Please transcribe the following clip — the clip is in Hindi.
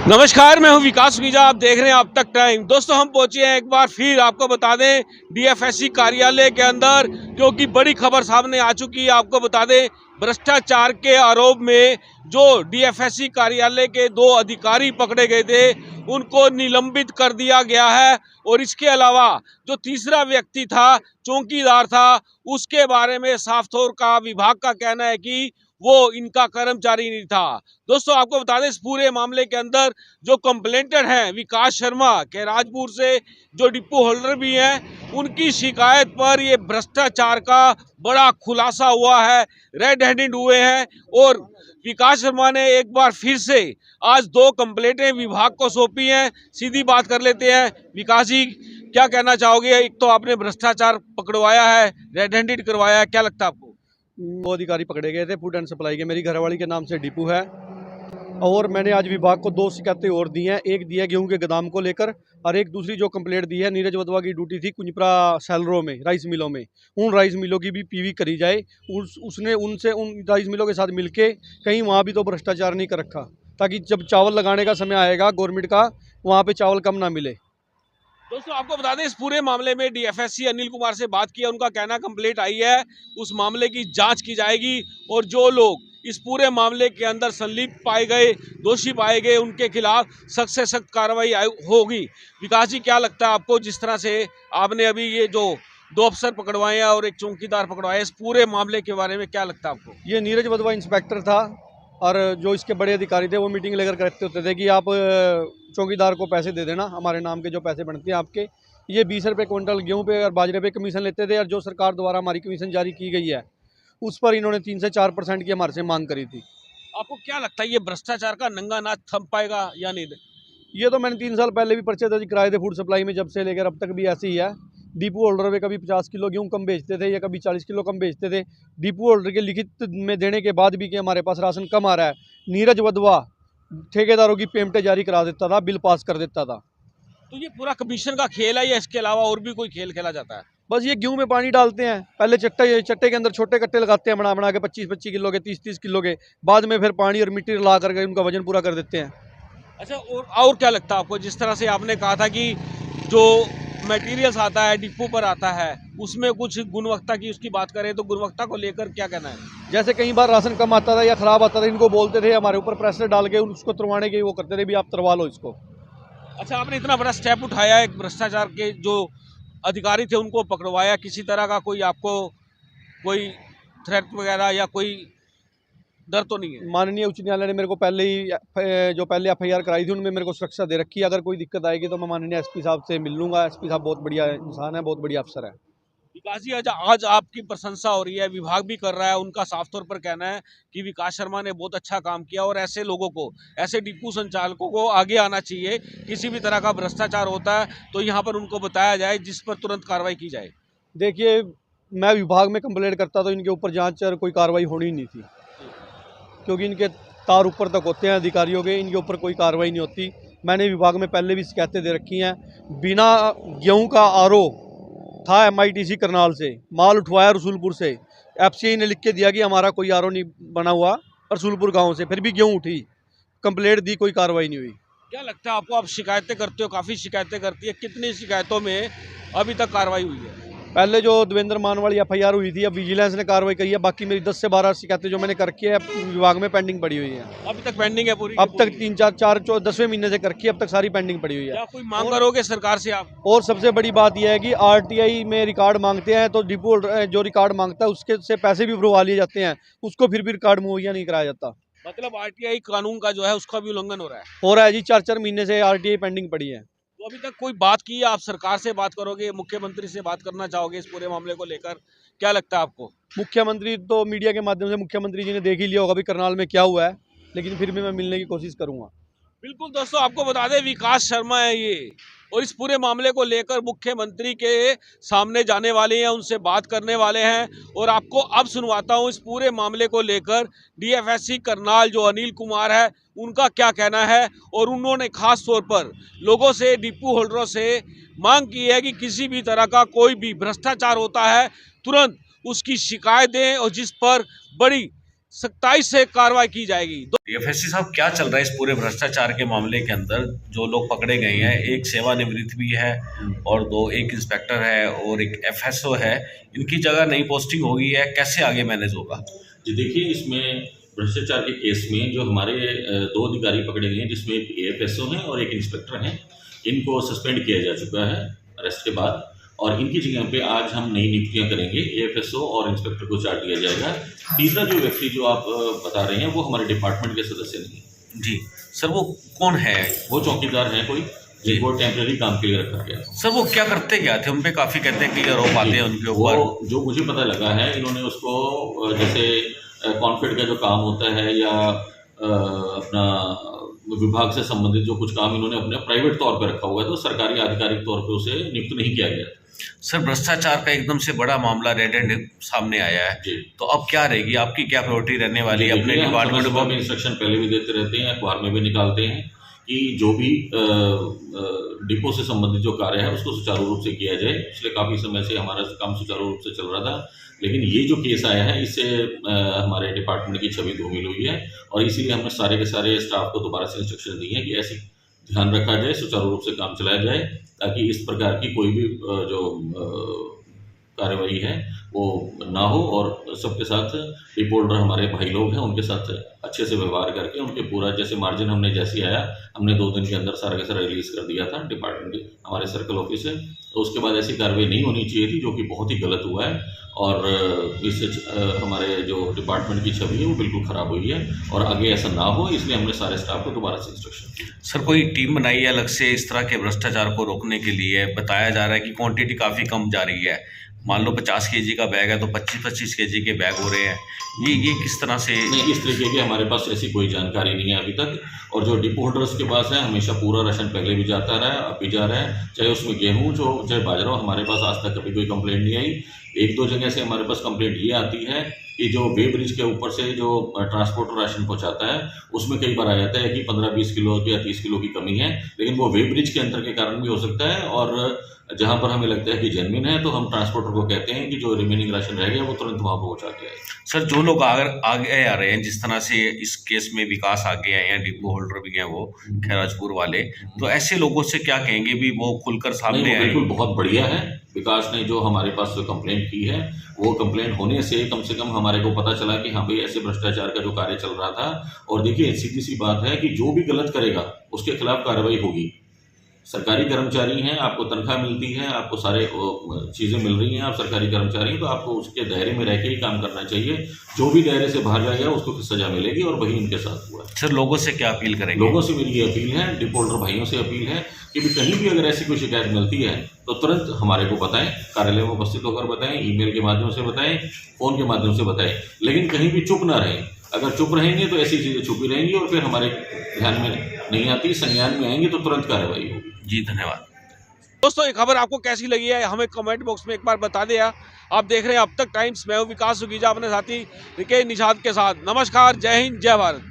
नमस्कार, मैं हूं विकास मीजा। आप देख रहे हैं अब तक टाइम। दोस्तों, हम पहुंचे हैं एक बार फिर, आपको बता दें, डीएफएससी कार्यालय के अंदर, क्योंकि बड़ी खबर सामने आ चुकी है। आपको बता दें, भ्रष्टाचार के आरोप में जो डीएफएससी कार्यालय के 2 अधिकारी पकड़े गए थे, उनको निलंबित कर दिया गया है। और इसके अलावा जो तीसरा व्यक्ति था, चौकीदार था, उसके बारे में साफ तौर का विभाग का कहना है कि वो इनका कर्मचारी नहीं था। दोस्तों, आपको बता दें, इस पूरे मामले के अंदर जो कंप्लेंटेड हैं विकास शर्मा के राजपुर से, जो डिपो होल्डर भी हैं, उनकी शिकायत पर ये भ्रष्टाचार का बड़ा खुलासा हुआ है। रेड हैंडेड हुए हैं और विकास शर्मा ने एक बार फिर से आज 2 कंप्लेंटें विभाग को सौंपी हैं। सीधी बात कर लेते हैं। विकास जी, क्या कहना चाहोगे? एक तो आपने भ्रष्टाचार पकड़वाया है, रेड हैंडेड करवाया है, क्या लगता है आपको? 2 अधिकारी पकड़े गए थे फूड एंड सप्लाई के। मेरी घरवाली के नाम से डिपू है और मैंने आज विभाग को 2 शिकायतें और दी हैं। एक दी है गेहूं के गोदाम को लेकर और एक दूसरी जो कंप्लेंट दी है, नीरज वधवा की ड्यूटी थी कुंजपरा सेलरों में, राइस मिलों में। उन राइस मिलों की भी पीवी करी जाए। उसने उनसे उन राइस मिलों के साथ मिलके कहीं वहाँ भी तो भ्रष्टाचार नहीं कर रखा, ताकि जब चावल लगाने का समय आएगा गवर्नमेंट का, वहाँ पर चावल कम ना मिले। दोस्तों, आपको बता दें, इस पूरे मामले में डीएफएससी अनिल कुमार से बात किया। उनका कहना, कंप्लेंट आई है, उस मामले की जांच की जाएगी और जो लोग इस पूरे मामले के अंदर संलिप्त पाए गए, दोषी पाए गए, उनके खिलाफ सख्त से सख्त कार्रवाई होगी। विकास जी, क्या लगता है आपको, जिस तरह से आपने अभी ये जो 2 अफसर पकड़वाए हैं और एक चौकीदार पकड़वाए, इस पूरे मामले के बारे में क्या लगता है आपको? ये नीरज वधवा इंस्पेक्टर था और जो इसके बड़े अधिकारी थे वो मीटिंग लेकर करते होते थे कि आप चौकीदार को पैसे दे देना, हमारे नाम के जो पैसे बनते हैं आपके। ये 20 रुपये क्विंटल गेहूं पे और बाजरे पे कमीशन लेते थे और जो सरकार द्वारा हमारी कमीशन जारी की गई है उस पर इन्होंने 3 से 4% की हमारे से मांग करी थी। आपको क्या लगता है, ये भ्रष्टाचार का नंगा नाच थम पाएगा या नहीं? ये तो मैंने 3 साल पहले भी पर्चे दर्ज कराए थे फूड सप्लाई में, जब से लेकर अब तक भी ऐसे ही है। डिपो होल्डर पे कभी 50 किलो गेहूँ कम बेचते थे या कभी 40 किलो कम बेचते थे। डिपो होल्डर के लिखित में देने के बाद भी कि हमारे पास राशन कम आ रहा है, नीरज वधवा ठेकेदारों की पेमेंटें जारी करा देता था, बिल पास कर देता था। तो ये पूरा कमीशन का खेल है या इसके अलावा और भी कोई खेल खेला जाता है? बस ये गेहूं में पानी डालते हैं, पहले चट्टे के अंदर छोटे कट्टे लगाते हैं बना बना के 25-25 किलो के, 30-30 किलो के, बाद में फिर पानी और मिट्टी ला करके उनका वजन पूरा कर देते हैं। अच्छा, और क्या लगता है आपको, जिस तरह से आपने कहा था कि जो मटेरियल्स आता है डिपो पर आता है, उसमें कुछ गुणवत्ता की उसकी बात करें तो गुणवत्ता को लेकर क्या कहना है? जैसे कई बार राशन कम आता था या खराब आता था, इनको बोलते थे, हमारे ऊपर प्रेशर डाल के उसको तुरवाने के वो करते थे, भी आप तुरवा लो इसको। अच्छा, आपने इतना बड़ा स्टेप उठाया, एक भ्रष्टाचार के जो अधिकारी थे उनको पकड़वाया, किसी तरह का कोई आपको कोई थ्रेट वगैरह या कोई डर तो नहीं है? माननीय उच्च न्यायालय ने मेरे को पहले ही जो पहले एफआईआर कराई थी उनमें मेरे को सुरक्षा दे रखी है। अगर कोई दिक्कत आएगी तो मैं माननीय एसपी साहब से मिल लूंगा। एसपी साहब बहुत बढ़िया इंसान है, बहुत बढ़िया अफसर है। विकास जी, आज आपकी प्रशंसा हो रही है, विभाग भी कर रहा है। उनका साफ तौर पर कहना है कि विकास शर्मा ने बहुत अच्छा काम किया और ऐसे लोगों को, ऐसे डिपो संचालकों को आगे आना चाहिए। किसी भी तरह का भ्रष्टाचार होता है तो यहाँ पर उनको बताया जाए, जिस पर तुरंत कार्रवाई की जाए। देखिए, मैं विभाग में कंप्लेंट करता तो इनके ऊपर जांच और कोई कार्रवाई होनी नहीं थी, क्योंकि इनके तार ऊपर तक होते हैं अधिकारियों के, इनके ऊपर कोई कार्रवाई नहीं होती। मैंने विभाग में पहले भी शिकायतें दे रखी हैं। बिना गेहूं का आरओ था एमआईटीसी करनाल से, माल उठवाया रसूलपुर से, एफसीआई ने लिख के दिया कि हमारा कोई आरओ नहीं बना हुआ रसूलपुर गांव से, फिर भी गेहूं उठी, कंप्लेंट दी, कोई कार्रवाई नहीं हुई। क्या लगता है आपको, आप शिकायतें करते हो, काफ़ी शिकायतें करती है, कितनी शिकायतों में अभी तक कार्रवाई हुई है? पहले जो देवेंद्र मान वाली एफआईआर हुई थी, अब विजिलेंस ने कार्रवाई करी है। बाकी मेरी 10 से 12 शिकायतें जो मैंने कर रखी है विभाग में पेंडिंग पड़ी हुई है। अभी तक पेंडिंग है पूरी? अब तक 10वें महीने से कर रखी है, अब तक सारी पेंडिंग पड़ी हुई है। क्या कोई मांग करोगे सरकार से आप? और सबसे बड़ी बात यह है कि आरटीआई में रिकॉर्ड मांगते हैं तो डिपो जो रिकॉर्ड मांगता है उसके से पैसे भी उड़वा लिए जाते हैं, उसको फिर भी रिकॉर्ड मुहैया नहीं कराया जाता। मतलब आरटीआई कानून का जो है उसका भी उल्लंघन हो हो रहा है जी, 4-4 महीने से आरटीआई पेंडिंग पड़ी है। तो अभी तक कोई बात की है? आप सरकार से बात करोगे, मुख्यमंत्री से बात करना चाहोगे इस पूरे मामले को लेकर? क्या लगता है आपको? मुख्यमंत्री तो मीडिया के माध्यम से मुख्यमंत्री जी ने देख ही लिया होगा भी करनाल में क्या हुआ है, लेकिन फिर भी मैं मिलने की कोशिश करूंगा। बिल्कुल दोस्तों, आपको बता दें, विकास शर्मा है ये, और इस पूरे मामले को लेकर मुख्यमंत्री के सामने जाने वाले हैं, उनसे बात करने वाले हैं। और आपको अब सुनवाता हूं इस पूरे मामले को लेकर डीएफएससी करनाल जो अनिल कुमार है उनका क्या कहना है। और उन्होंने खास तौर पर लोगों से, डिपो होल्डरों से मांग की है कि किसी भी तरह का कोई भी भ्रष्टाचार होता है तुरंत उसकी शिकायत दें, और जिस पर बड़ी सख्ताई से कार्रवाई की जाएगी। डीएफएससी साहब, क्या चल रहा है इस पूरे भ्रष्टाचार के मामले के अंदर? जो लोग पकड़े गए हैं, एक सेवानिवृत्त भी है और एक इंस्पेक्टर है और एक एफएसओ है, इनकी जगह नई पोस्टिंग होगी है, कैसे आगे मैनेज होगा? जी देखिए, इसमें भ्रष्टाचार के केस में जो हमारे 2 अधिकारी पकड़े गए हैं, जिसमें एक एएफएसओ हैं और एक इंस्पेक्टर हैं, इनको सस्पेंड किया जा चुका है अरेस्ट के बाद, और इनकी जगह पे आज हम नई नियुक्तियां करेंगे। एएफएसओ और इंस्पेक्टर को चार्ज दिया जाएगा। तीसरा जो व्यक्ति जो आप बता रहे हैं, वो हमारे डिपार्टमेंट के सदस्य नहीं है। जी सर, वो कौन है? वो चौकीदार हैं कोई, जिनको टेम्पररी काम के लिए रखा गया। सर, वो क्या करते क्या थे? उन पे काफ़ी कहते हैं कि आरोप आते हैं उनके ऊपर। वो जो मुझे पता लगा है, इन्होंने उसको जैसे कॉन्फिड का जो काम होता है या अपना विभाग से संबंधित जो कुछ काम इन्होंने अपने प्राइवेट तौर पर रखा हुआ है, तो सरकारी आधिकारिक तौर पे उसे नियुक्त नहीं किया गया। सर, भ्रष्टाचार का एकदम से बड़ा मामला रेड हैंड सामने आया है, तो अब क्या रहेगी आपकी, क्या प्रायोरिटी रहने वाली है अपने डिपार्टमेंट को? इंस्ट्रक्शन पहले भी देते रहते हैं, अखबार में भी निकालते हैं कि जो भी डिपो से संबंधित जो कार्य है उसको सुचारू रूप से किया जाए। पिछले काफ़ी समय से हमारा काम सुचारू रूप से चल रहा था, लेकिन ये जो केस आया है, इससे हमारे डिपार्टमेंट की छवि धूमिल हुई है, और इसीलिए हमने सारे के सारे स्टाफ को दोबारा से इंस्ट्रक्शन दिए हैं कि ऐसे ध्यान रखा जाए, सुचारू रूप से काम चलाया जाए, ताकि इस प्रकार की कोई भी जो कार्रवाई है वो ना हो, और सबके साथ डिपो होल्डर हमारे भाई लोग हैं, उनके साथ अच्छे से व्यवहार करके उनके पूरा जैसे मार्जिन हमने जैसे आया, हमने 2 दिन के अंदर सारा का सारा रिलीज कर दिया था डिपार्टमेंट हमारे सर्कल ऑफिस से। तो उसके बाद ऐसी कार्रवाई नहीं होनी चाहिए थी, जो कि बहुत ही गलत हुआ है, और इससे हमारे जो डिपार्टमेंट की छवि है वो बिल्कुल ख़राब हुई है, और आगे ऐसा ना हो, इसलिए हमने सारे स्टाफ को दोबारा से इंस्ट्रक्शन दिए। सर, कोई टीम बनाई है अलग से इस तरह के भ्रष्टाचार को रोकने के लिए? बताया जा रहा है कि क्वांटिटी काफ़ी कम जा रही है। मान लो 50 केजी का बैग है तो 25-25 केजी के बैग हो रहे हैं। ये किस तरह से? नहीं, इस तरीके की हमारे पास ऐसी कोई जानकारी नहीं है अभी तक, और जो डिपो होल्डर्स के पास है, हमेशा पूरा राशन पहले भी जाता रहा है, अब भी जा रहा है, चाहे उसमें गेहूँ जो चाहे बाजरा हो। हमारे पास आज तक कभी कोई कंप्लेंट नहीं आई। 1-2 जगह से हमारे पास कंप्लेंट ये आती है कि जो वे ब्रिज के ऊपर से जो ट्रांसपोर्टर राशन पहुंचाता है, उसमें कई बार आ जाता है कि 15-20 किलो या 30 किलो की कमी है, लेकिन वो वे ब्रिज के अंतर के कारण भी हो सकता है, और जहां पर हमें लगता है कि जेन्युइन है, तो हम ट्रांसपोर्टर को कहते हैं कि जो रिमेनिंग राशन रह गया वो तुरंत वहां पहुंचा के आए। सर, जो लोग आगे आ रहे हैं, जिस तरह से इस केस में विकास आगे आए हैं, डिपो होल्डर भी हैं वो खैराजपुर वाले, तो ऐसे लोगों से क्या कहेंगे भी वो खुलकर सामने आए? बिल्कुल बहुत बढ़िया है। विकास ने जो हमारे पास जो कंप्लेंट की है, वो कंप्लेंट होने से कम हमारे को पता चला कि हाँ भाई, ऐसे भ्रष्टाचार का जो कार्य चल रहा था। और देखिए, सीधी सी बात है कि जो भी गलत करेगा उसके खिलाफ कार्रवाई होगी। सरकारी कर्मचारी हैं, आपको तनख्वाह मिलती है, आपको सारे चीज़ें मिल रही हैं, आप सरकारी कर्मचारी हैं, तो आपको उसके दायरे में रह के ही काम करना चाहिए। जो भी दायरे से बाहर जाएगा उसको सजा मिलेगी, और वही इनके साथ हुआ है। सर, लोगों से क्या अपील करेंगे? लोगों से मेरी ये अपील है, डिपो होल्डर भाइयों से अपील है कि भी कहीं भी अगर ऐसी कोई शिकायत मिलती है तो तुरंत हमारे को बताएं, कार्यालय में उपस्थित होकर बताएं, ईमेल के माध्यम से बताएं, फ़ोन के माध्यम से बताएं, लेकिन कहीं भी चुप ना रहें। अगर चुप रहेंगे तो ऐसी चीज़ें छुपी रहेंगी, और फिर हमारे ध्यान में नहीं आती, संज्ञान में आएंगी तो तुरंत कार्रवाई होगी। जी, धन्यवाद। दोस्तों, ये खबर आपको कैसी लगी है हमें कमेंट बॉक्स में एक बार बता दें। आप देख रहे हैं अब तक टाइम्स, मैं हूं विकास सुगीजा, अपने साथी रिके निषाद के साथ। नमस्कार, जय हिंद, जय भारत।